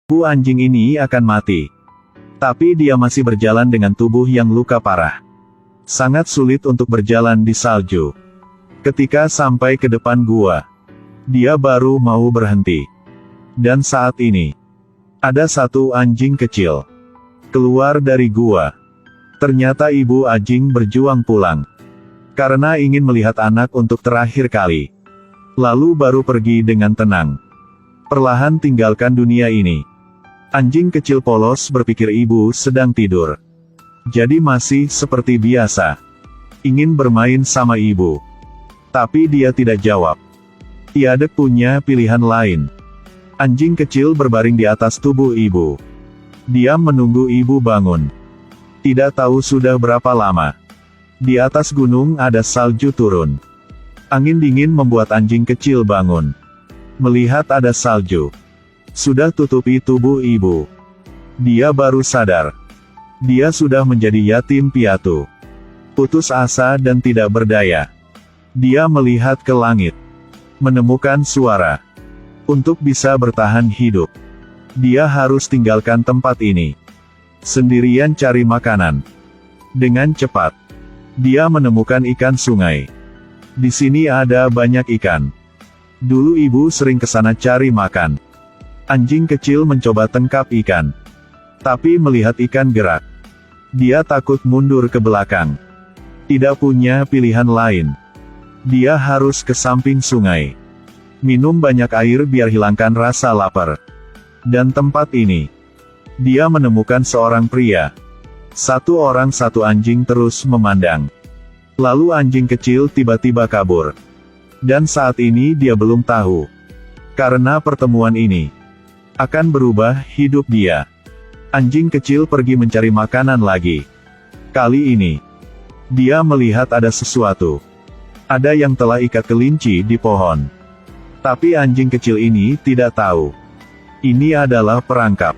Anjing ini akan mati. Tapi dia masih berjalan dengan tubuh yang luka parah. Sangat sulit untuk berjalan di salju. Ketika sampai ke depan gua, dia baru mau berhenti. Dan saat ini, ada satu anjing kecil keluar dari gua. Ternyata ibu anjing berjuang pulang. Karena ingin melihat anak untuk terakhir kali. Lalu baru pergi dengan tenang. Perlahan tinggalkan dunia ini. Anjing kecil polos berpikir ibu sedang tidur. Jadi masih seperti biasa. Ingin bermain sama ibu. Tapi dia tidak jawab. Tiada punya pilihan lain. Anjing kecil berbaring di atas tubuh ibu. Dia menunggu ibu bangun. Tidak tahu sudah berapa lama. Di atas gunung ada salju turun. Angin dingin membuat anjing kecil bangun. Melihat ada salju sudah tutupi tubuh ibu. Dia baru sadar. Dia sudah menjadi yatim piatu. Putus asa dan tidak berdaya. Dia melihat ke langit. Menemukan suara. Untuk bisa bertahan hidup, dia harus tinggalkan tempat ini. Sendirian cari makanan. Dengan cepat, dia menemukan ikan sungai. Di sini ada banyak ikan. Dulu ibu sering ke sana cari makan. Anjing kecil mencoba tangkap ikan. Tapi melihat ikan gerak, dia takut mundur ke belakang. Tidak punya pilihan lain. Dia harus ke samping sungai. Minum banyak air biar hilangkan rasa lapar. Dan tempat ini, dia menemukan seorang pria. Satu orang satu anjing terus memandang. Lalu anjing kecil tiba-tiba kabur. Dan saat ini dia belum tahu. Karena pertemuan ini akan berubah hidup dia. Anjing kecil pergi mencari makanan lagi. Kali ini, dia melihat ada sesuatu. Ada yang telah ikat kelinci di pohon. Tapi anjing kecil ini tidak tahu. Ini adalah perangkap.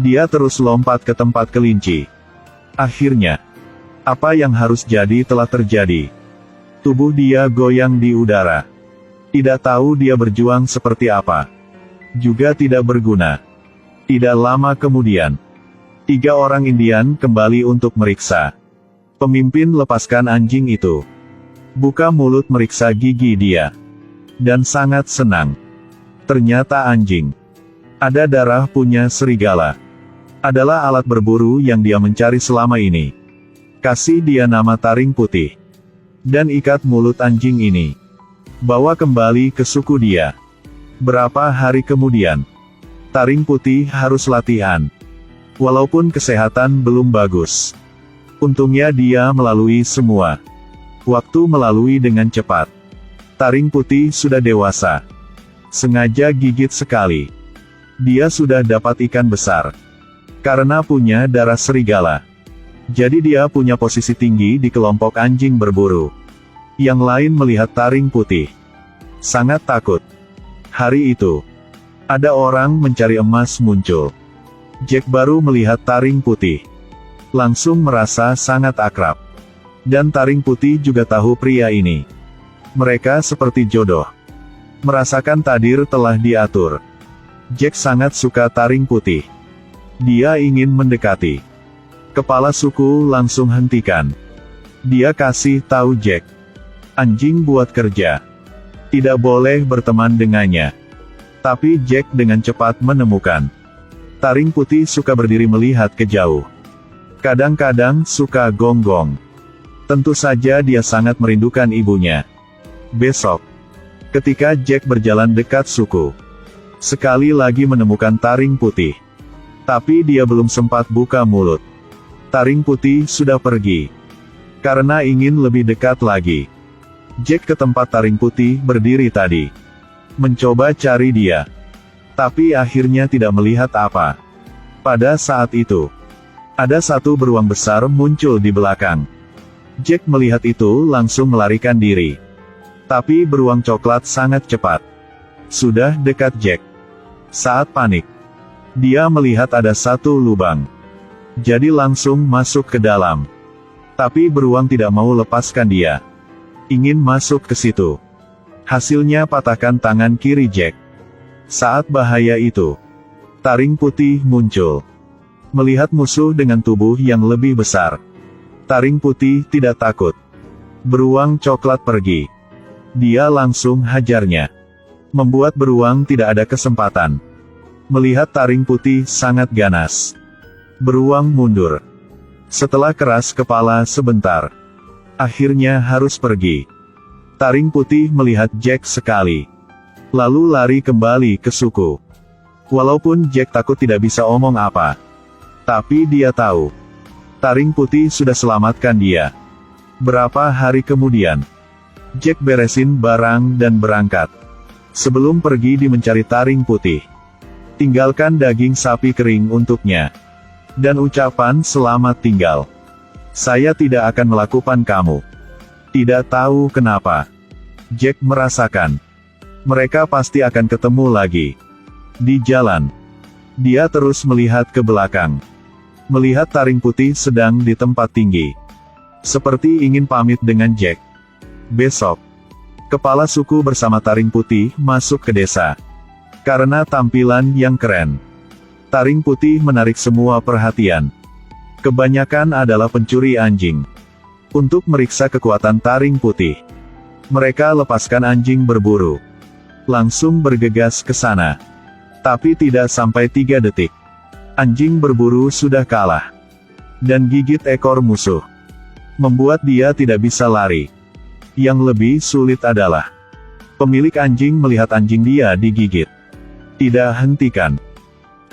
Dia terus lompat ke tempat kelinci. Akhirnya, apa yang harus jadi telah terjadi. Tubuh dia goyang di udara. Tidak tahu dia berjuang seperti apa. Juga tidak berguna. Tidak lama kemudian, 3 orang Indian kembali untuk meriksa. Pemimpin lepaskan anjing itu. Buka mulut meriksa gigi dia. Dan sangat senang. Ternyata anjing ada darah punya serigala. Adalah alat berburu yang dia mencari selama ini. Kasih dia nama taring putih. Dan ikat mulut anjing ini. Bawa kembali ke suku dia. Berapa hari kemudian, taring putih harus latihan. Walaupun kesehatan belum bagus. Untungnya dia melalui semua. Waktu melalui dengan cepat. Taring putih sudah dewasa. Sengaja gigit sekali. Dia sudah dapat ikan besar. Karena punya darah serigala. Jadi dia punya posisi tinggi di kelompok anjing berburu. Yang lain melihat taring putih. Sangat takut. Hari itu, ada orang mencari emas muncul. Jack baru melihat taring putih. Langsung merasa sangat akrab. Dan taring putih juga tahu pria ini. Mereka seperti jodoh. Merasakan takdir telah diatur. Jack sangat suka taring putih. Dia ingin mendekati. Kepala suku langsung hentikan. Dia kasih tahu Jack. Anjing buat kerja. Tidak boleh berteman dengannya. Tapi Jack dengan cepat menemukan. Taring putih suka berdiri melihat ke jauh. Kadang-kadang suka gonggong. Tentu saja dia sangat merindukan ibunya. Besok, ketika Jack berjalan dekat suku, sekali lagi menemukan taring putih. Tapi dia belum sempat buka mulut. Taring putih sudah pergi. Karena ingin lebih dekat lagi. Jack ke tempat taring putih berdiri tadi. Mencoba cari dia. Tapi akhirnya tidak melihat apa. Pada saat itu, ada satu beruang besar muncul di belakang. Jack melihat itu langsung melarikan diri. Tapi beruang coklat sangat cepat. Sudah dekat Jack. Saat panik, dia melihat ada satu lubang. Jadi langsung masuk ke dalam. Tapi beruang tidak mau lepaskan dia. Ingin masuk ke situ. Hasilnya patahkan tangan kiri Jack. Saat bahaya itu, Taring putih muncul. Melihat musuh dengan tubuh yang lebih besar, taring putih tidak takut. Beruang coklat pergi. Dia langsung hajarnya, membuat beruang tidak ada kesempatan. Melihat taring putih sangat ganas, beruang mundur. Setelah keras kepala sebentar, akhirnya harus pergi. Taring putih melihat Jack sekali, lalu lari kembali ke suku. Walaupun Jack takut tidak bisa omong apa, tapi dia tahu, taring putih sudah selamatkan dia. Berapa hari kemudian, Jack beresin barang dan berangkat. Sebelum pergi dia mencari taring putih. Tinggalkan daging sapi kering untuknya. Dan ucapan selamat tinggal. Saya tidak akan melakukan kamu. Tidak tahu kenapa, Jack merasakan, mereka pasti akan ketemu lagi. Di jalan, dia terus melihat ke belakang. Melihat taring putih sedang di tempat tinggi. Seperti ingin pamit dengan Jack. Besok, kepala suku bersama taring putih masuk ke desa. Karena tampilan yang keren, taring putih menarik semua perhatian. Kebanyakan adalah pencuri anjing. Untuk meriksa kekuatan taring putih, mereka lepaskan anjing berburu. Langsung bergegas ke sana. Tapi tidak sampai 3 detik, anjing berburu sudah kalah. Dan gigit ekor musuh, membuat dia tidak bisa lari. Yang lebih sulit adalah, pemilik anjing melihat anjing dia digigit. Tidak hentikan,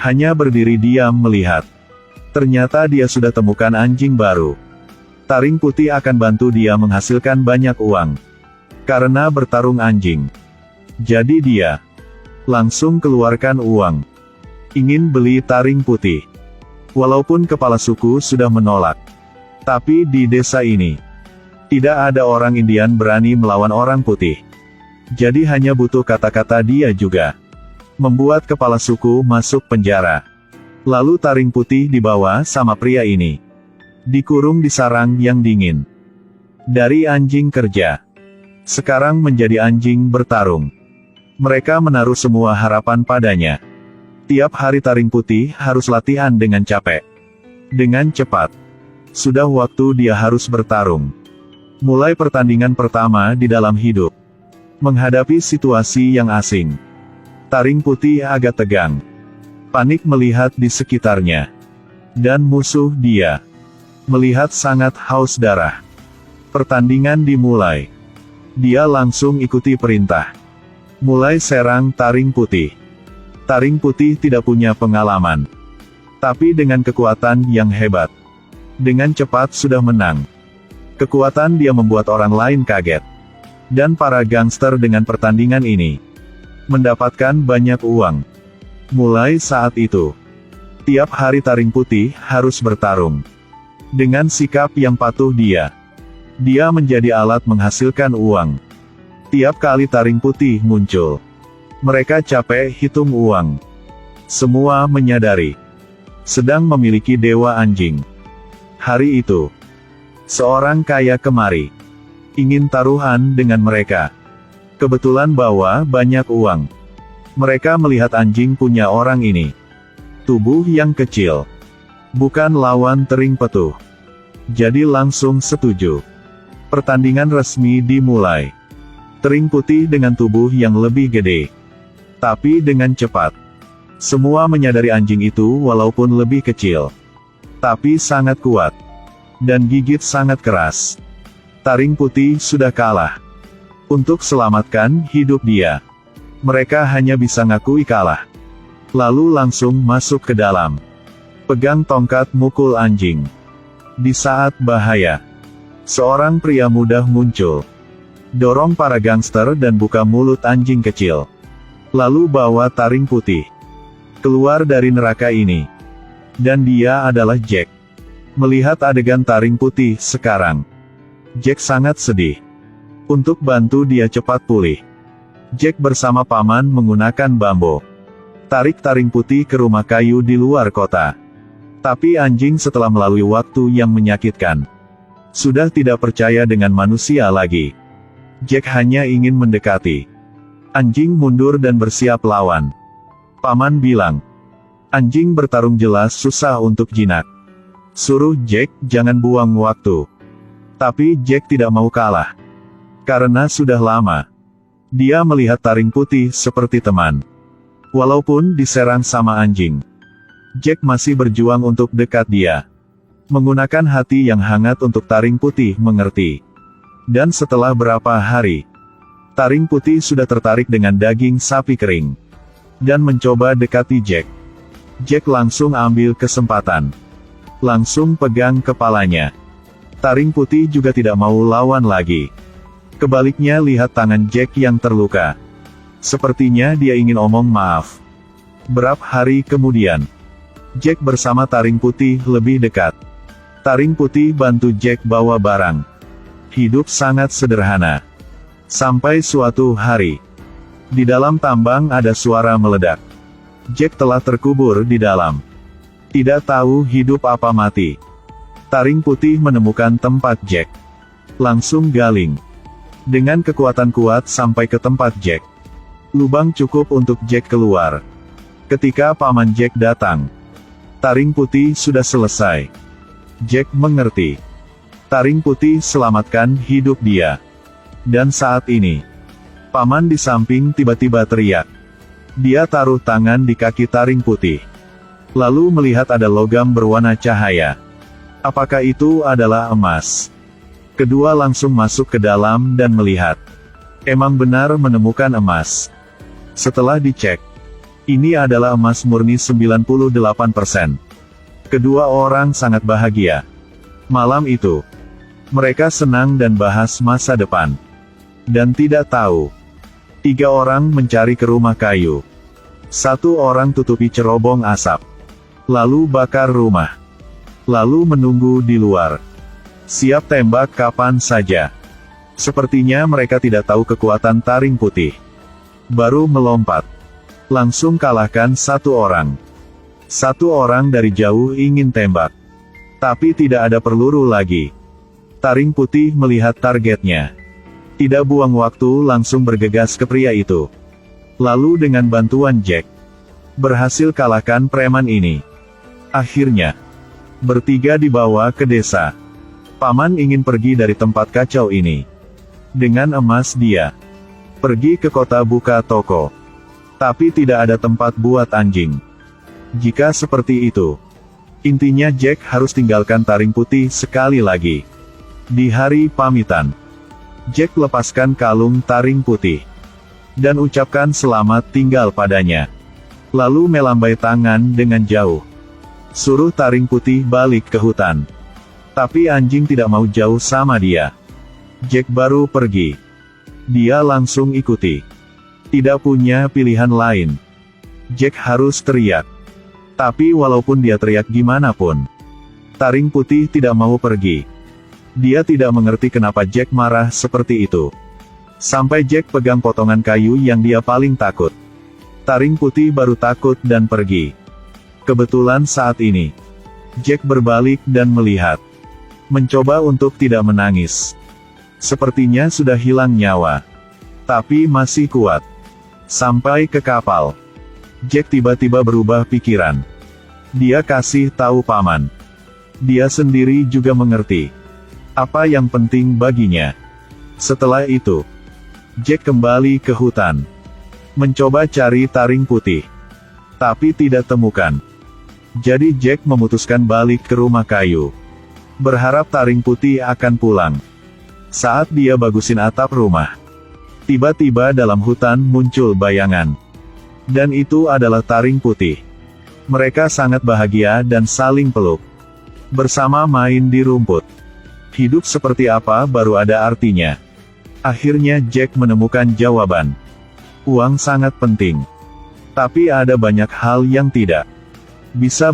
hanya berdiri diam melihat. Ternyata dia sudah temukan anjing baru. Taring putih akan bantu dia menghasilkan banyak uang karena bertarung anjing. Jadi dia langsung keluarkan uang, ingin beli taring putih. Walaupun kepala suku sudah menolak, tapi di desa ini, tidak ada orang Indian berani melawan orang putih. Jadi hanya butuh kata-kata dia juga, membuat kepala suku masuk penjara. Lalu taring putih dibawa sama pria ini, dikurung di sarang yang dingin. Dari anjing kerja, sekarang menjadi anjing bertarung. Mereka menaruh semua harapan padanya. Tiap hari taring putih harus latihan dengan capek, dengan cepat. Sudah waktu dia harus bertarung. Mulai pertandingan pertama di dalam hidup. Menghadapi situasi yang asing, taring putih agak tegang. Panik melihat di sekitarnya. Dan musuh dia melihat sangat haus darah. Pertandingan dimulai. Dia langsung ikuti perintah. Mulai serang taring putih. Taring putih tidak punya pengalaman, tapi dengan kekuatan yang hebat, dengan cepat sudah menang. Kekuatan dia membuat orang lain kaget. Dan para gangster dengan pertandingan ini mendapatkan banyak uang. Mulai saat itu, tiap hari taring putih harus bertarung. Dengan sikap yang patuh dia menjadi alat menghasilkan uang. Tiap kali taring putih muncul, mereka capek hitung uang. Semua menyadari, sedang memiliki dewa anjing. Hari itu, seorang kaya kemari, ingin taruhan dengan mereka. Kebetulan bawa banyak uang. Mereka melihat anjing punya orang ini, tubuh yang kecil, bukan lawan tering petuh. Jadi langsung setuju. Pertandingan resmi dimulai. Taring putih dengan tubuh yang lebih gede, tapi dengan cepat. Semua menyadari anjing itu walaupun lebih kecil, tapi sangat kuat, dan gigit sangat keras. Taring putih sudah kalah. Untuk selamatkan hidup dia, mereka hanya bisa ngakui kalah. Lalu langsung masuk ke dalam. Pegang tongkat mukul anjing. Di saat bahaya, seorang pria muda muncul. Dorong para gangster dan buka mulut anjing kecil. Lalu bawa taring putih keluar dari neraka ini. Dan dia adalah Jack. Melihat adegan taring putih sekarang, Jack sangat sedih. Untuk bantu dia cepat pulih, Jack bersama paman menggunakan bambu. Tarik taring putih ke rumah kayu di luar kota. Tapi anjing setelah melalui waktu yang menyakitkan, sudah tidak percaya dengan manusia lagi. Jack hanya ingin mendekati. Anjing mundur dan bersiap lawan. Paman bilang, Anjing bertarung jelas susah untuk jinak. Suruh Jack, jangan buang waktu. Tapi Jack tidak mau kalah. Karena sudah lama, dia melihat taring putih seperti teman. Walaupun diserang sama anjing, Jack masih berjuang untuk dekat dia. Menggunakan hati yang hangat untuk taring putih mengerti. Dan setelah berapa hari, taring putih sudah tertarik dengan daging sapi kering. Dan mencoba dekati Jack. Jack langsung ambil kesempatan. Langsung pegang kepalanya. Taring putih juga tidak mau lawan lagi. Kebaliknya lihat tangan Jack yang terluka. Sepertinya dia ingin omong maaf. Berapa hari kemudian, Jack bersama taring putih lebih dekat. Taring putih bantu Jack bawa barang. Hidup sangat sederhana. Sampai suatu hari, di dalam tambang ada suara meledak. Jack telah terkubur di dalam. Tidak tahu hidup apa mati. Taring putih menemukan tempat Jack. Langsung galing. Dengan kekuatan kuat sampai ke tempat Jack. Lubang cukup untuk Jack keluar. Ketika paman Jack datang, taring putih sudah selesai. Jack mengerti. Taring putih selamatkan hidup dia. Dan saat ini, paman di samping tiba-tiba teriak. Dia taruh tangan di kaki taring putih. Lalu melihat ada logam berwarna cahaya. Apakah itu adalah emas? Kedua langsung masuk ke dalam dan melihat. Emang benar menemukan emas. Setelah dicek, ini adalah emas murni 98%. Kedua orang sangat bahagia. Malam itu, mereka senang dan bahas masa depan. Dan tidak tahu, 3 orang mencari ke rumah kayu. 1 orang tutupi cerobong asap. Lalu bakar rumah. Lalu menunggu di luar. Siap tembak kapan saja. Sepertinya mereka tidak tahu kekuatan taring putih. Baru melompat. Langsung kalahkan 1 orang. 1 orang dari jauh ingin tembak. Tapi tidak ada peluru lagi. Taring putih melihat targetnya. Tidak buang waktu langsung bergegas ke pria itu. Lalu dengan bantuan Jack, berhasil kalahkan preman ini. Akhirnya, bertiga dibawa ke desa. Paman ingin pergi dari tempat kacau ini. Dengan emas dia pergi ke kota buka toko. Tapi tidak ada tempat buat anjing. Jika seperti itu, intinya Jack harus tinggalkan taring putih sekali lagi. Di hari pamitan, Jack lepaskan kalung taring putih. Dan ucapkan selamat tinggal padanya. Lalu melambai tangan dengan jauh. Suruh taring putih balik ke hutan. Tapi anjing tidak mau jauh sama dia. Jack baru pergi. Dia langsung ikuti. Tidak punya pilihan lain. Jack harus teriak. Tapi walaupun dia teriak gimana pun, taring putih tidak mau pergi. Dia tidak mengerti kenapa Jack marah seperti itu. Sampai Jack pegang potongan kayu yang dia paling takut. Taring putih baru takut dan pergi. Kebetulan saat ini, Jack berbalik dan melihat. Mencoba untuk tidak menangis. Sepertinya sudah hilang nyawa. Tapi masih kuat. Sampai ke kapal, Jack tiba-tiba berubah pikiran. Dia kasih tahu paman. Dia sendiri juga mengerti apa yang penting baginya. Setelah itu, Jack kembali ke hutan. Mencoba cari taring putih. Tapi tidak temukan. Jadi Jack memutuskan balik ke rumah kayu. Berharap taring putih akan pulang. Saat dia bagusin atap rumah, tiba-tiba dalam hutan muncul bayangan. Dan itu adalah taring putih. Mereka sangat bahagia dan saling peluk. Bersama main di rumput. Hidup seperti apa baru ada artinya. Akhirnya Jack menemukan jawaban. Uang sangat penting. Tapi ada banyak hal yang tidak bisa